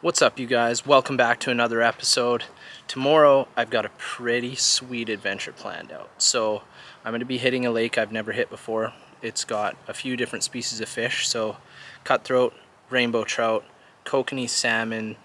What's up, you guys? Welcome back to another episode. Tomorrow I've got a pretty sweet adventure planned out. So I'm going to be hitting a lake I've never hit before. It's got a few different species of fish, so cutthroat, rainbow trout, kokanee salmon,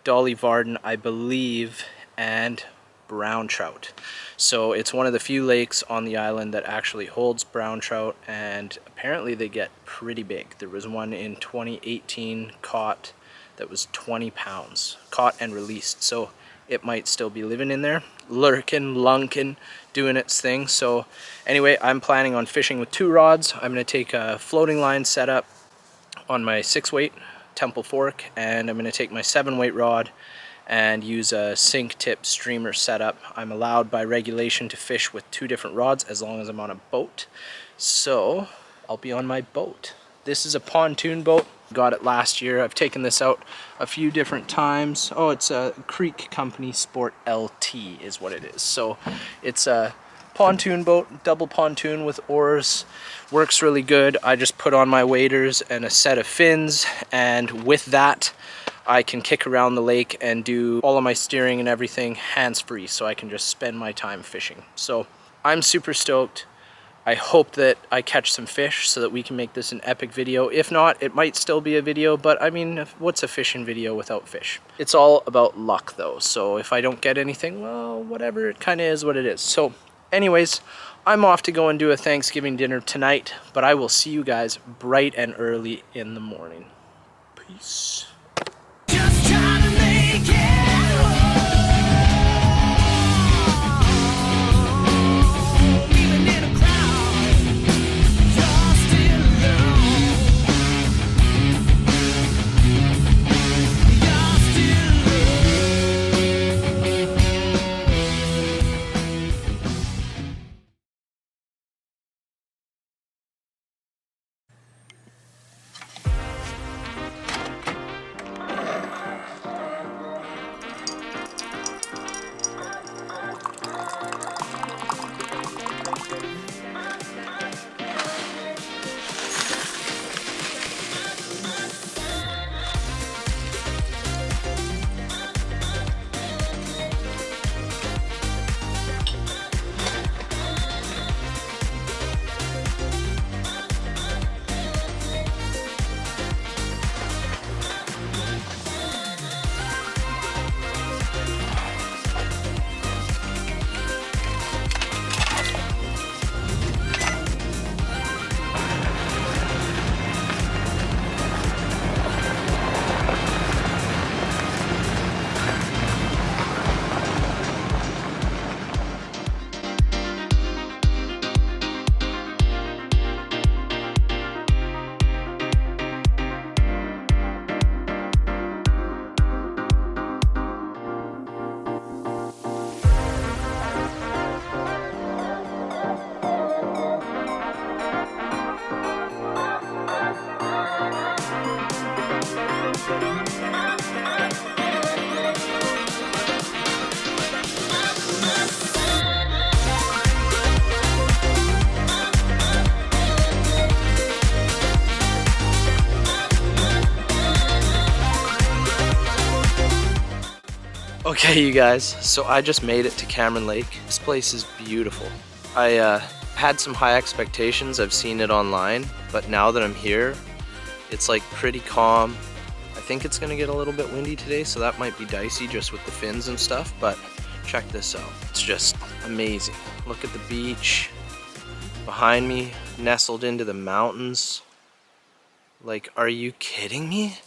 dolly varden I believe, and brown trout. So it's one of the few lakes on the island that actually holds brown trout, and apparently they get pretty big. There was one in 2018 caught that was 20 pounds, caught and released. So it might still be living in there, lurking, lunking, doing its thing. So anyway, I'm planning on fishing with 2 rods. I'm going to take a floating line setup on my 6-weight temple fork, and I'm going to take my 7-weight rod and use a sink tip streamer setup. I'm allowed by regulation to fish with 2 different rods as long as I'm on a boat. So I'll be on my boat. This is a pontoon boat. Got it last year. I've taken this out a few different times. Oh, it's a Creek Company Sport LT is what it is. So it's a pontoon boat, double pontoon with oars. Works really good. I just put on my waders and a set of fins, and with that I can kick around the lake and do all of my steering and everything hands-free, so I can just spend my time fishing. So I'm super stoked. I hope that I catch some fish so that we can make this an epic video. If not, it might still be a video, but I mean, what's a fishing video without fish? It's all about luck though, so if I don't get anything, well, whatever, it kind of is what it is. So anyways, I'm off to go and do a Thanksgiving dinner tonight, but I will see you guys bright and early in the morning. Peace. Just trying to make it. Okay, you guys, so I just made it to Cameron Lake. This place is beautiful. I had some high expectations. I've seen it online, but now that I'm here, it's like pretty calm. I think it's gonna get a little bit windy today, so that might be dicey just with the fins and stuff, but check this out. It's just amazing. Look at the beach behind me, nestled into the mountains. Like, are you kidding me?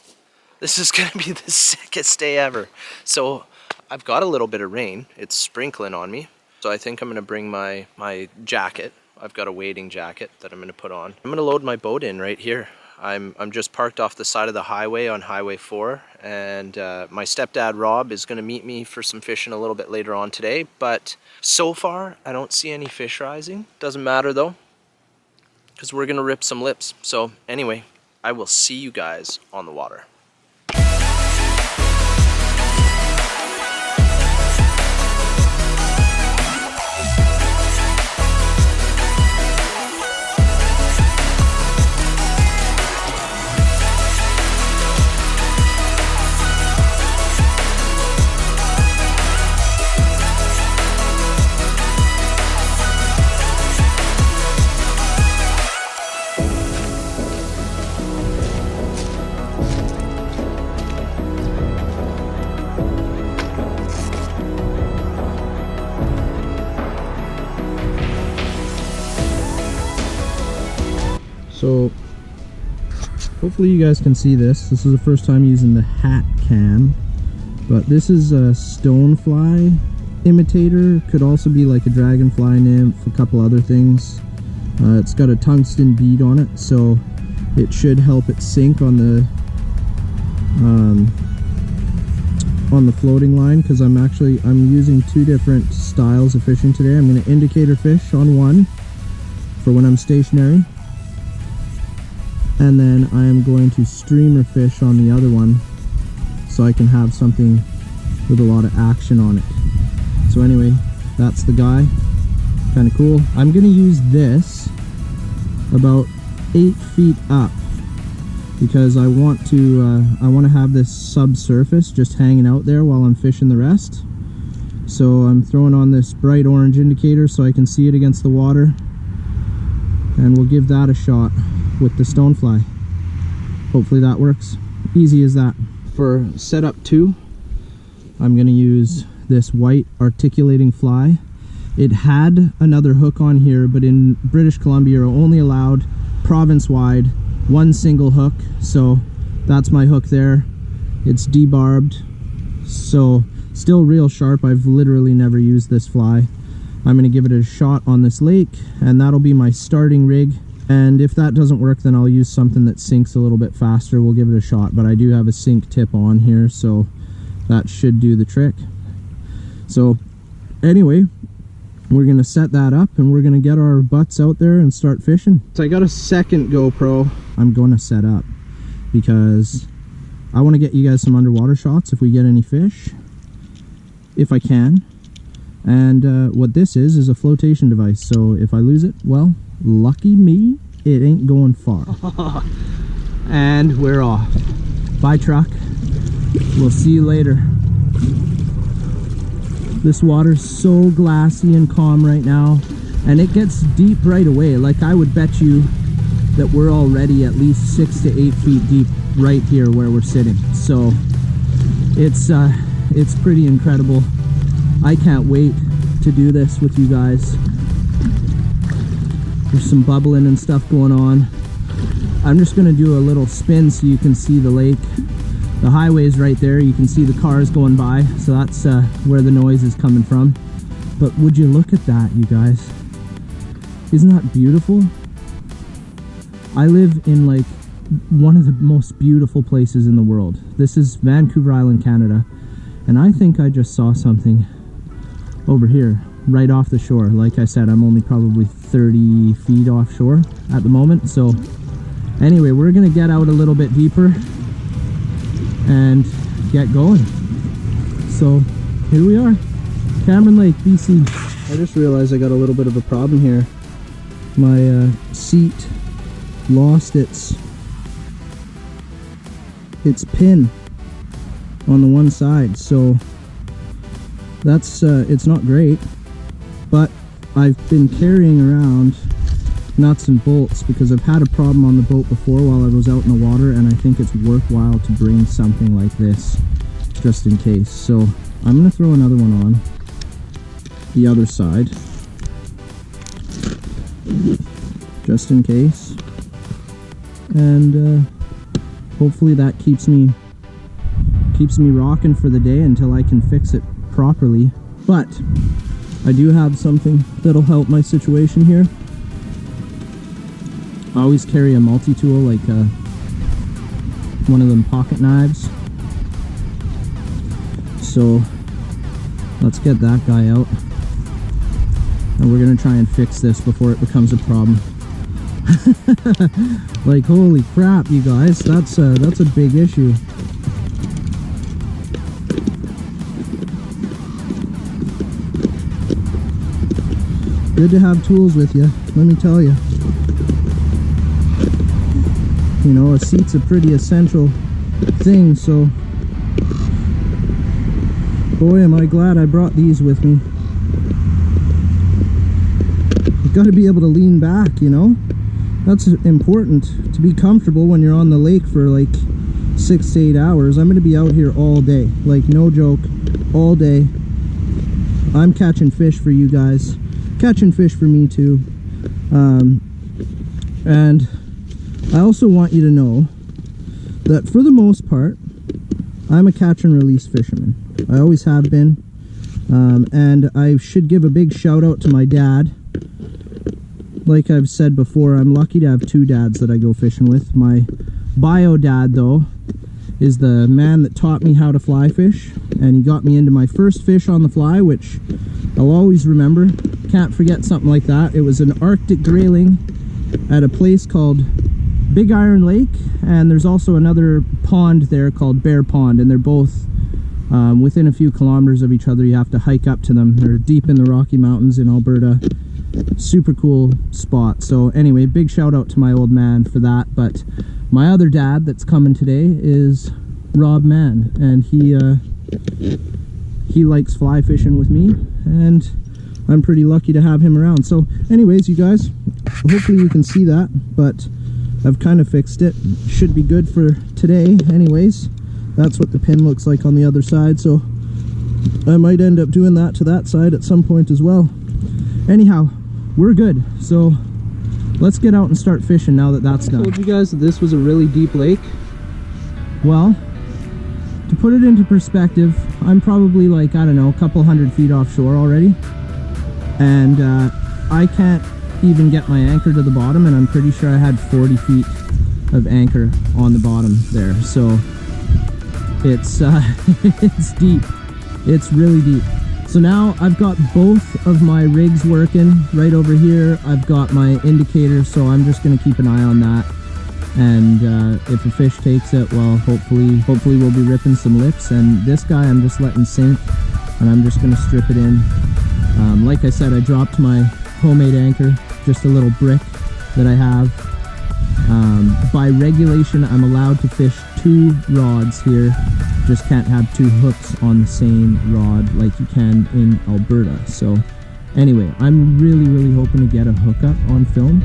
This is gonna be the sickest day ever. So I've got a little bit of rain. It's sprinkling on me. So I think I'm gonna bring my jacket. I've got a wading jacket that I'm gonna put on. I'm gonna load my boat in right here. I'm just parked off the side of the highway on Highway 4, and my stepdad Rob is gonna meet me for some fishing a little bit later on today, but so far I don't see any fish rising. Doesn't matter though, because we're gonna rip some lips. So anyway, I will see you guys on the water. So hopefully you guys can see this. This is the first time using the hat cam, but this is a stonefly imitator. Could also be like a dragonfly nymph, a couple other things. It's got a tungsten bead on it, so it should help it sink on the floating line, because I'm using two different styles of fishing today. I'm going to indicator fish on one for when I'm stationary, and then I am going to streamer fish on the other one so I can have something with a lot of action on it. So anyway, that's the guy. Kind of cool. I'm going to use this about 8 feet up, because I want to have this subsurface just hanging out there while I'm fishing the rest. So I'm throwing on this bright orange indicator so I can see it against the water, and we'll give that a shot with the stonefly. Hopefully that works. Easy as that. For setup 2, I'm going to use this white articulating fly. It had another hook on here, but in British Columbia you're only allowed province-wide one single hook, so that's my hook there. It's debarbed, so still real sharp. I've literally never used this fly. I'm going to give it a shot on this lake, and that'll be my starting rig. And if that doesn't work, then I'll use something that sinks a little bit faster. We'll give it a shot, but I do have a sink tip on here, so that should do the trick. So anyway, we're going to set that up, and we're going to get our butts out there and start fishing. So I got a second GoPro I'm going to set up because I want to get you guys some underwater shots if we get any fish, if I can. And what this is a flotation device, so if I lose it, well, lucky me, it ain't going far. And we're off. Bye, truck. We'll see you later. This water's so glassy and calm right now, and it gets deep right away. Like, I would bet you that we're already at least 6 to 8 feet deep right here where we're sitting. So it's pretty incredible. I can't wait to do this with you guys. There's some bubbling and stuff going on. I'm just gonna do a little spin so you can see the lake. The highway's right there, you can see the cars going by, so that's where the noise is coming from. But would you look at that, you guys? Isn't that beautiful? I live in like one of the most beautiful places in the world. This is Vancouver Island, Canada, and I think I just saw something over here, right off the shore. Like I said, I'm only probably 30 feet offshore at the moment, so anyway, we're gonna get out a little bit deeper and get going. So here we are, Cameron Lake, BC. I just realized I got a little bit of a problem here. My seat lost its pin on the one side, so that's it's not great, but I've been carrying around nuts and bolts because I've had a problem on the boat before while I was out in the water, and I think it's worthwhile to bring something like this just in case. So I'm gonna throw another one on the other side just in case, and hopefully that keeps me rocking for the day until I can fix it properly. But I do have something that'll help my situation here. I always carry a multi-tool, like one of them pocket knives. So let's get that guy out, and we're gonna try and fix this before it becomes a problem. Like, holy crap, you guys, that's a big issue. Good to have tools with you, let me tell you. You know, a seat's a pretty essential thing, so boy am I glad I brought these with me. You've got to be able to lean back, you know? That's important, to be comfortable when you're on the lake for like 6 to 8 hours. I'm going to be out here all day, like no joke, all day. I'm catching fish for you guys, catching fish for me too. And I also want you to know that for the most part, I'm a catch and release fisherman. I always have been. And I should give a big shout out to my dad. Like I've said before, I'm lucky to have two dads that I go fishing with. My bio dad, though, is the man that taught me how to fly fish, and he got me into my first fish on the fly, which I'll always remember. Can't forget something like that. It was an Arctic grayling at a place called Big Iron Lake, and there's also another pond there called Bear Pond, and they're both within a few kilometers of each other. You have to hike up to them. They're deep in the Rocky Mountains in Alberta. Super cool spot. So anyway, big shout out to my old man for that. But my other dad that's coming today is Rob Mann, and he likes fly fishing with me, and I'm pretty lucky to have him around. So anyways, you guys, hopefully you can see that, but I've kind of fixed it. Should be good for today anyways. That's what the pin looks like on the other side, so I might end up doing that to that side at some point as well. Anyhow, we're good, so let's get out and start fishing now that that's done. I told you guys that this was a really deep lake. Well, to put it into perspective, I'm probably like, I don't know, a couple 100 feet offshore already, and I can't even get my anchor to the bottom, and I'm pretty sure I had 40 feet of anchor on the bottom there. So it's it's deep. It's really deep. So now I've got both of my rigs working right over here. I've got my indicator, so I'm just going to keep an eye on that. And if a fish takes it, well, hopefully we'll be ripping some lips. And this guy I'm just letting sink, and I'm just going to strip it in. Like I said, I dropped my homemade anchor, just a little brick that I have. By regulation, I'm allowed to fish 2 rods here. Just can't have 2 hooks on the same rod like you can in Alberta. So anyway, I'm really hoping to get a hookup on film.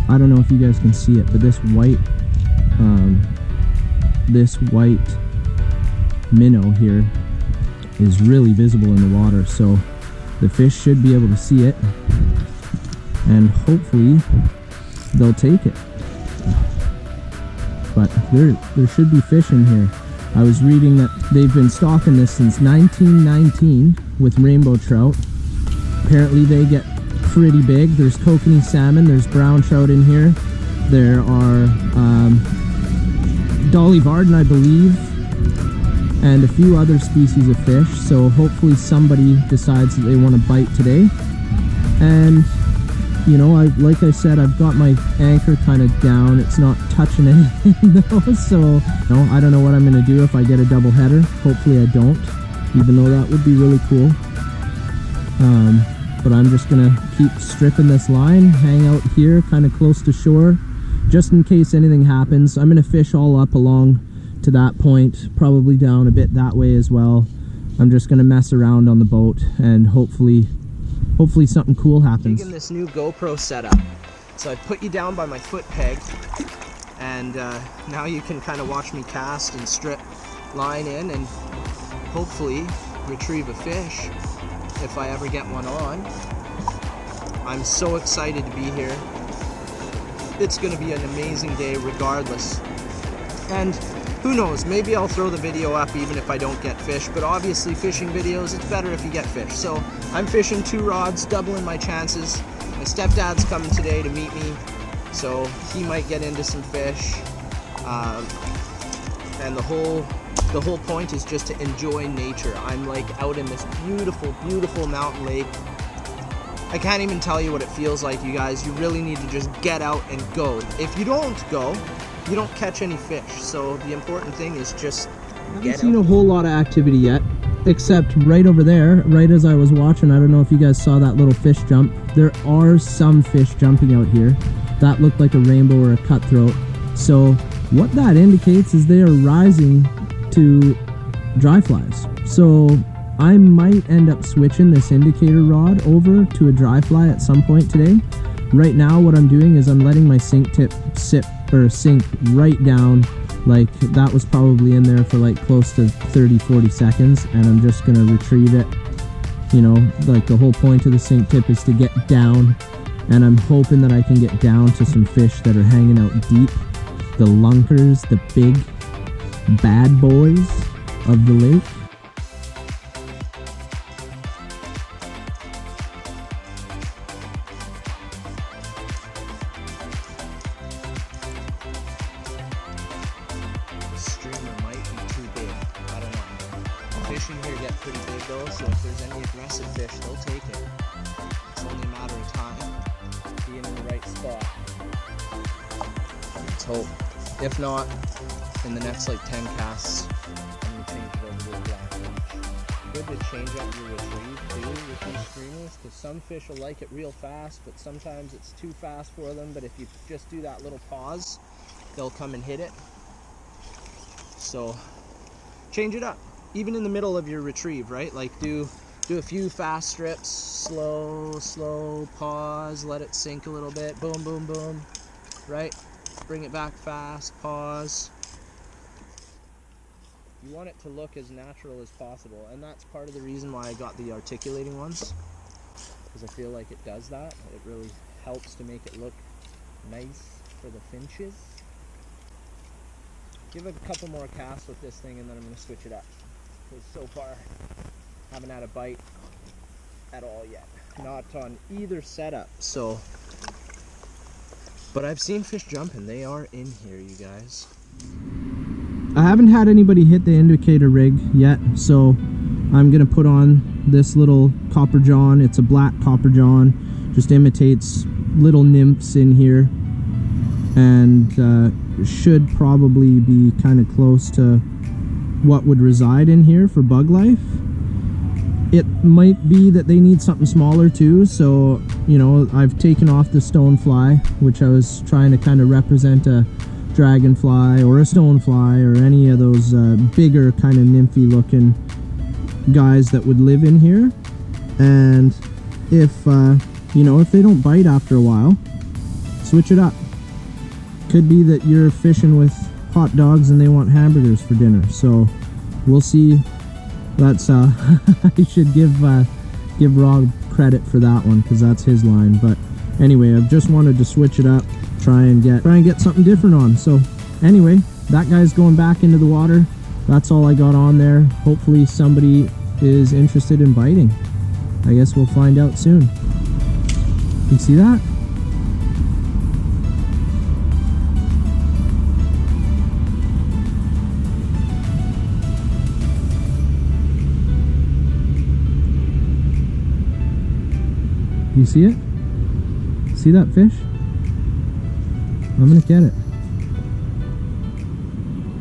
I don't know if you guys can see it, but this white minnow here is really visible in the water, so the fish should be able to see it, and hopefully they'll take it. But there should be fish in here. I was reading that they've been stocking this since 1919 with rainbow trout. Apparently they get pretty big. There's kokanee salmon, there's brown trout in here. There are dolly varden, I believe, and a few other species of fish. So hopefully somebody decides that they want to bite today. And you know, like I said, I've got my anchor kind of down. It's not touching anything though, so I don't know what I'm going to do if I get a double header. Hopefully I don't, even though that would be really cool. But I'm just going to keep stripping this line, hang out here kind of close to shore, just in case anything happens. I'm going to fish all up along to that point, probably down a bit that way as well. I'm just going to mess around on the boat, and hopefully something cool happens. Taking this new GoPro setup, so I put you down by my foot peg, and now you can kind of watch me cast and strip line in, and hopefully retrieve a fish if I ever get one on. I'm so excited to be here. It's going to be an amazing day regardless, and who knows, maybe I'll throw the video up even if I don't get fish, but obviously fishing videos, it's better if you get fish. So I'm fishing 2 rods, doubling my chances. My stepdad's coming today to meet me, so he might get into some fish. And the whole point is just to enjoy nature. I'm like out in this beautiful mountain lake. I can't even tell you what it feels like, you guys. You really need to just get out and go. If you don't go, you don't catch any fish. So the important thing is just get out. I haven't seen a whole lot of activity yet, except right over there, right as I was watching. I don't know if you guys saw that little fish jump. There are some fish jumping out here. That looked like a rainbow or a cutthroat. So what that indicates is they are rising to dry flies. So I might end up switching this indicator rod over to a dry fly at some point today. Right now what I'm doing is I'm letting my sink tip sink right down. Like that was probably in there for like close to 30-40 seconds, and I'm just gonna retrieve it. You know, like the whole point of the sink tip is to get down, and I'm hoping that I can get down to some fish that are hanging out deep. the lunkers, the big bad boys of the lake. Streamer might be too big. I don't know. Fish in here get pretty big though, so if there's any aggressive fish, they'll take it. It's only a matter of time being in the right spot. Let's hope. If not, in the next like 10 casts, I'm gonna change it over to a black leech. Good to change up your retrieve too with these streamers, because some fish will like it real fast, but sometimes it's too fast for them. But if you just do that little pause, they'll come and hit it. So change it up, even in the middle of your retrieve, right? Like do a few fast strips, slow, pause, let it sink a little bit, boom, boom, boom, right? Bring it back fast, pause. You want it to look as natural as possible, and that's part of the reason why I got the articulating ones, because I feel like it does that. It really helps to make it look nice for the finches. Give it a couple more casts with this thing, and then I'm going to switch it up, because so far I haven't had a bite at all yet, not on either setup. So, but I've seen fish jumping. They are in here, you guys. I haven't had anybody hit the indicator rig yet, so I'm gonna put on this little copper john. It's a black copper john, just imitates little nymphs in here, and should probably be kind of close to what would reside in here for bug life. It might be that they need something smaller too, so you know, I've taken off the stonefly, which I was trying to kind of represent a dragonfly or a stonefly or any of those bigger kind of nymphy looking guys that would live in here. And if you know, if they don't bite after a while, switch it up. Could be that you're fishing with hot dogs and they want hamburgers for dinner, so we'll see. That's I should give Rob credit for that one, because that's his line. But anyway, I've just wanted to switch it up, try and get something different on. So anyway, that guy's going back into the water. That's all I got on there. Hopefully somebody is interested in biting. I guess we'll find out soon. You see that? You see it? See that fish? I'm gonna get it.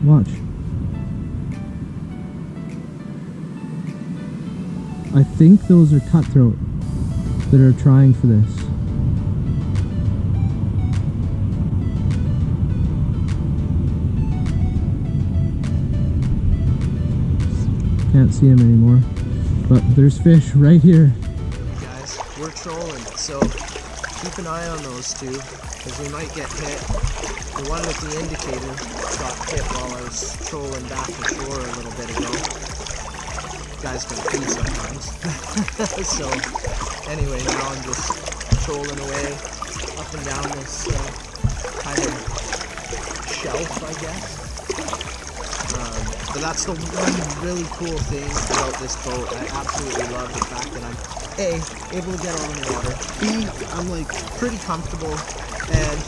Watch. I think those are cutthroat that are trying for this. Can't see him anymore, but there's fish right here. We're trolling, so keep an eye on those two, because we might get hit. The one with the indicator got hit while I was trolling back to shore a little bit ago. Guys can pee sometimes. So anyway, now I'm just trolling away up and down this kind of shelf, I guess. But that's the one really cool thing about this boat. I absolutely love the fact that I'm A, able to get out in the water. B, I'm like pretty comfortable, and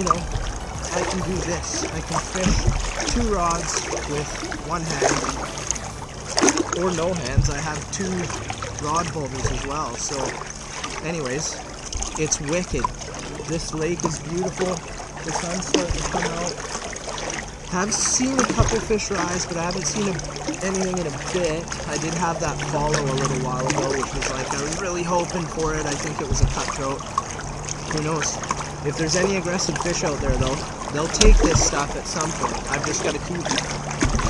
you know, I can do this. I can fish 2 rods with 1 hand, or no hands. I have 2 rod holders as well. So anyways, it's wicked. This lake is beautiful. The sun's starting to come out. I've seen a couple fish rise, but I haven't seen anything in a bit. I did have that follow a little while ago, which was like, I was really hoping for it. I think it was a cutthroat. Who knows? If there's any aggressive fish out there though, they'll take this stuff at some point. I've just got to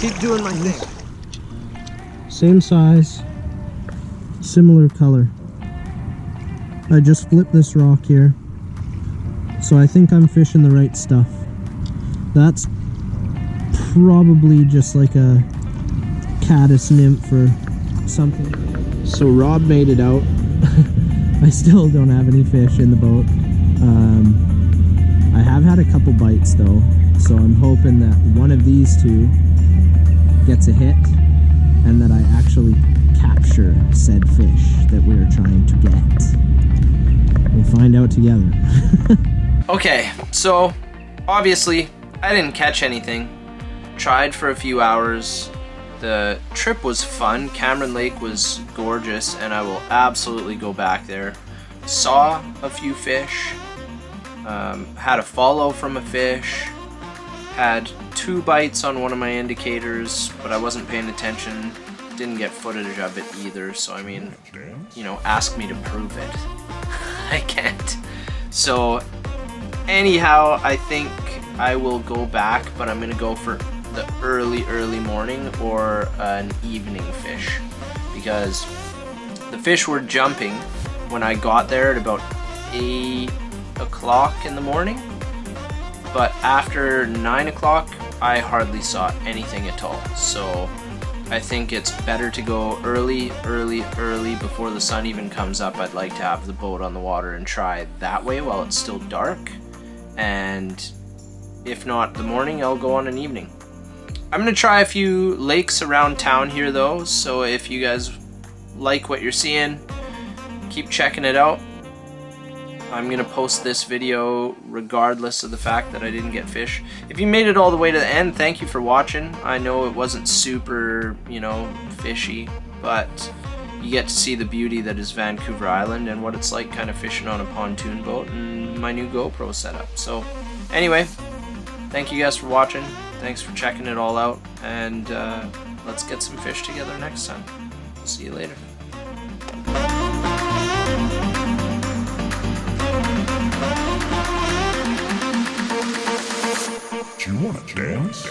keep doing my thing. Same size, similar color. I just flipped this rock here, so I think I'm fishing the right stuff. That's probably just like a caddis nymph or something. So Rob made it out. I still don't have any fish in the boat. I have had a couple bites though. So I'm hoping that one of these two gets a hit and that I actually capture said fish that we're trying to get. We'll find out together. Okay, so obviously I didn't catch anything. Tried for a few hours. The trip was fun. Cameron Lake was gorgeous and I will absolutely go back there. Saw a few fish. Had a follow from a fish. Had 2 bites on one of my indicators, but I wasn't paying attention. Didn't get footage of it either, so I mean, you know, ask me to prove it. I can't. So anyhow, I think I will go back, but I'm gonna go for the early morning or an evening fish, because the fish were jumping when I got there at about 8 o'clock in the morning, but after 9 o'clock I hardly saw anything at all. So I think it's better to go early before the sun even comes up. I'd like to have the boat on the water and try that way while it's still dark, and if not the morning, I'll go on an evening. I'm gonna try a few lakes around town here though, so if you guys like what you're seeing, keep checking it out. I'm gonna post this video regardless of the fact that I didn't get fish. If you made it all the way to the end, thank you for watching. I know it wasn't super, you know, fishy, but you get to see the beauty that is Vancouver Island and what it's like kind of fishing on a pontoon boat and my new GoPro setup. So anyway, thank you guys for watching. Thanks for checking it all out, and let's get some fish together next time. See you later. Do you want to dance?